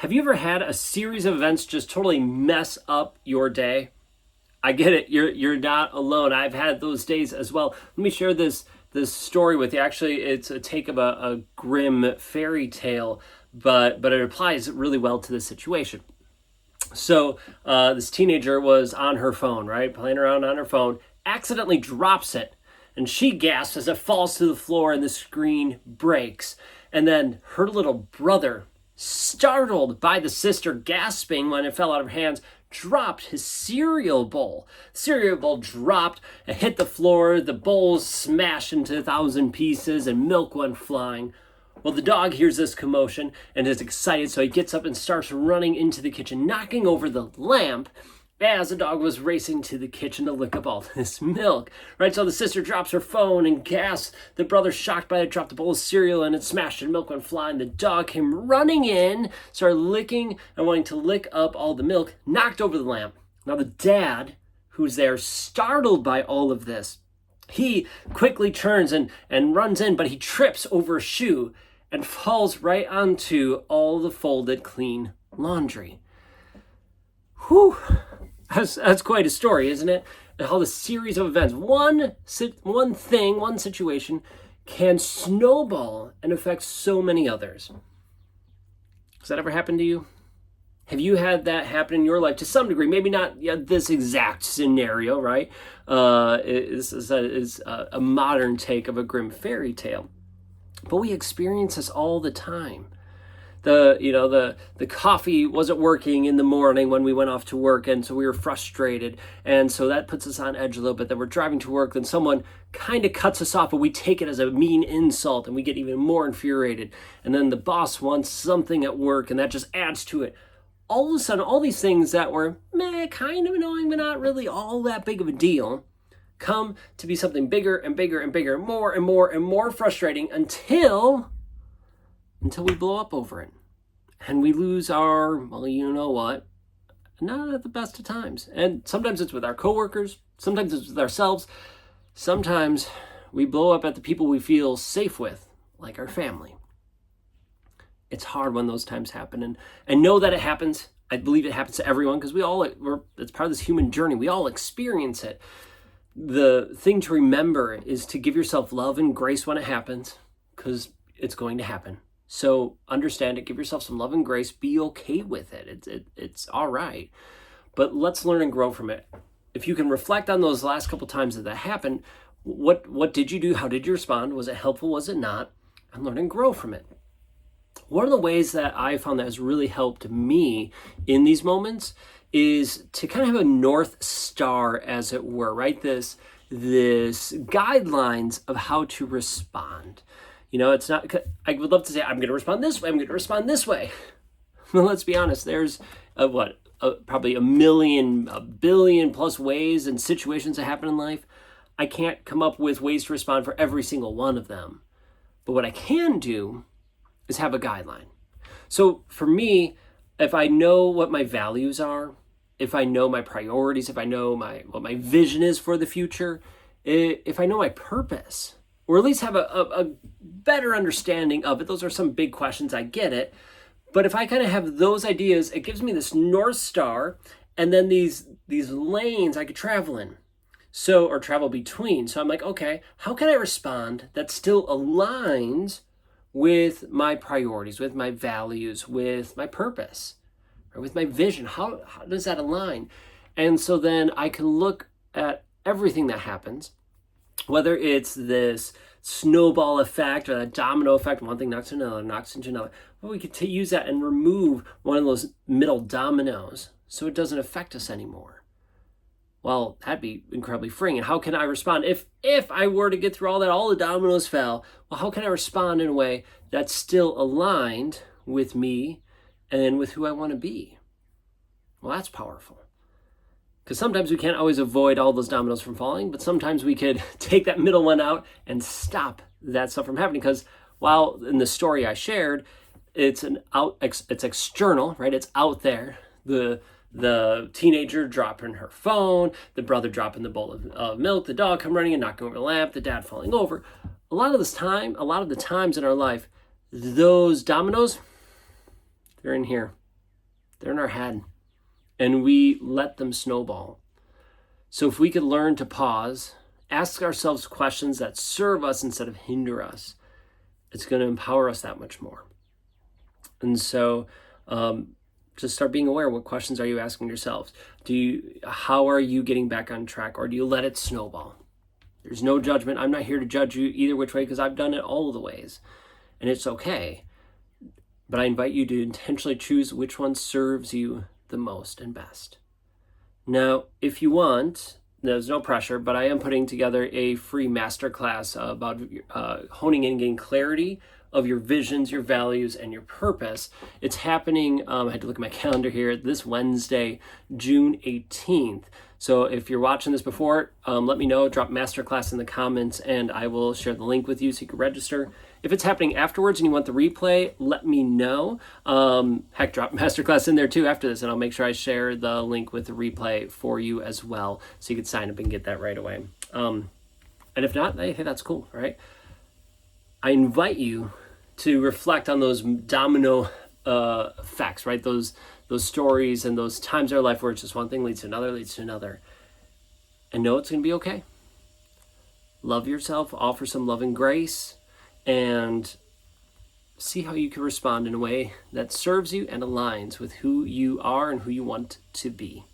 Have you ever had a series of events just totally mess up your day? I get it. You're not alone. I've had those days as well. Let me share this story with you. Actually, it's a take of a grim fairy tale, but it applies really well to this situation. So this teenager was on her phone, right, playing around on her phone, accidentally drops it, and she gasps as it falls to the floor and the screen breaks. And then her little brother, startled by the sister gasping when it fell out of her hands, dropped his cereal bowl. Cereal bowl dropped and hit the floor. The bowl smashed into 1,000 pieces and milk went flying. Well, the dog hears this commotion and is excited, so he gets up and starts running into the kitchen, knocking over the lamp as the dog was racing to the kitchen to lick up all this milk. Right, so the sister drops her phone and gasps. The brother, shocked by it, dropped the bowl of cereal and it smashed and milk went flying. The dog came running in, started licking and wanting to lick up all the milk, knocked over the lamp. Now the dad, who's there, startled by all of this, he quickly turns and runs in, but he trips over a shoe and falls right onto all the folded clean laundry. Whew. That's quite a story, isn't it? How the series of events, one thing, one situation, can snowball and affect so many others. Has that ever happened to you? Have you had that happen in your life to some degree? Maybe not this exact scenario, right? This is a modern take of a grim fairy tale. But we experience this all the time. The coffee wasn't working in the morning when we went off to work, and so we were frustrated, and so that puts us on edge a little bit. Then we're driving to work, then someone kind of cuts us off, but we take it as a mean insult, and we get even more infuriated. And then the boss wants something at work, and that just adds to it. All of a sudden, all these things that were kind of annoying, but not really all that big of a deal, come to be something bigger and bigger and bigger, more and more and more frustrating until we blow up over it. And we lose our, well, you know what, not at the best of times. And sometimes it's with our coworkers, sometimes it's with ourselves, sometimes we blow up at the people we feel safe with, like our family. It's hard when those times happen, and know that it happens. I believe it happens to everyone because it's part of this human journey. We all experience it. The thing to remember is to give yourself love and grace when it happens, because it's going to happen. So understand it, give yourself some love and grace, be okay with it. It's all right. But let's learn and grow from it. If you can reflect on those last couple times that happened, what did you do? How did you respond? Was it helpful? Was it not? And learn and grow from it. One of the ways that I found that has really helped me in these moments is to kind of have a North Star, as it were, right? This guidelines of how to respond. It's not, I would love to say, I'm going to respond this way, I'm going to respond this way. Well, let's be honest, there's probably a billion plus ways and situations that happen in life. I can't come up with ways to respond for every single one of them. But what I can do is have a guideline. So for me, if I know what my values are, if I know my priorities, if I know what my vision is for the future, if I know my purpose, or at least have a better understanding of it. Those are some big questions, I get it. But if I kind of have those ideas, it gives me this North Star, and then these lanes I could travel in. Or travel between. So I'm like, okay, how can I respond that still aligns with my priorities, with my values, with my purpose, or with my vision? How does that align? And so then I can look at everything that happens, whether it's this snowball effect or that domino effect, one thing knocks into another. Well, we could use that and remove one of those middle dominoes so it doesn't affect us anymore. Well, that'd be incredibly freeing. And how can I respond? If I were to get through all that, all the dominoes fell, well, how can I respond in a way that's still aligned with me and with who I want to be? Well, that's powerful. Because sometimes we can't always avoid all those dominoes from falling, but sometimes we could take that middle one out and stop that stuff from happening. Because while in the story I shared, it's external, right? It's out there. The teenager dropping her phone, the brother dropping the bowl of milk, the dog come running and knocking over the lamp, the dad falling over. A lot of the times in our life, those dominoes, they're in here. They're in our head. And we let them snowball. So if we could learn to pause, ask ourselves questions that serve us instead of hinder us, it's going to empower us that much more. And so just start being aware. What questions are you asking yourselves? How are you getting back on track, or do you let it snowball? There's no judgment. I'm not here to judge you either which way, because I've done it all of the ways, and it's okay. But I invite you to intentionally choose which one serves you the most and best. Now, if you want, there's no pressure, but I am putting together a free masterclass about honing in and getting clarity of your visions, your values, and your purpose. It's happening, I had to look at my calendar here, this Wednesday, June 18th. So if you're watching this before, let me know, drop masterclass in the comments, and I will share the link with you so you can register. If it's happening afterwards and you want the replay, let me know. Heck, drop masterclass in there too after this, and I'll make sure I share the link with the replay for you as well, so you can sign up and get that right away. And if not, hey, that's cool, right? I invite you to reflect on those domino effects, right? Those stories and those times in our life where it's just one thing leads to another, and know it's going to be okay. Love yourself, offer some love and grace, and see how you can respond in a way that serves you and aligns with who you are and who you want to be.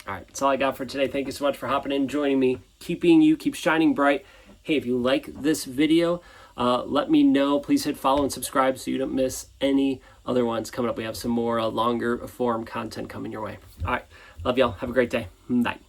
All right, that's all I got for today. Thank you so much for hopping in, joining me, keep shining bright. Hey, if you like this video, let me know. Please hit follow and subscribe so you don't miss any other ones coming up. We have some more longer form content coming your way. All right, love y'all. Have a great day. Bye.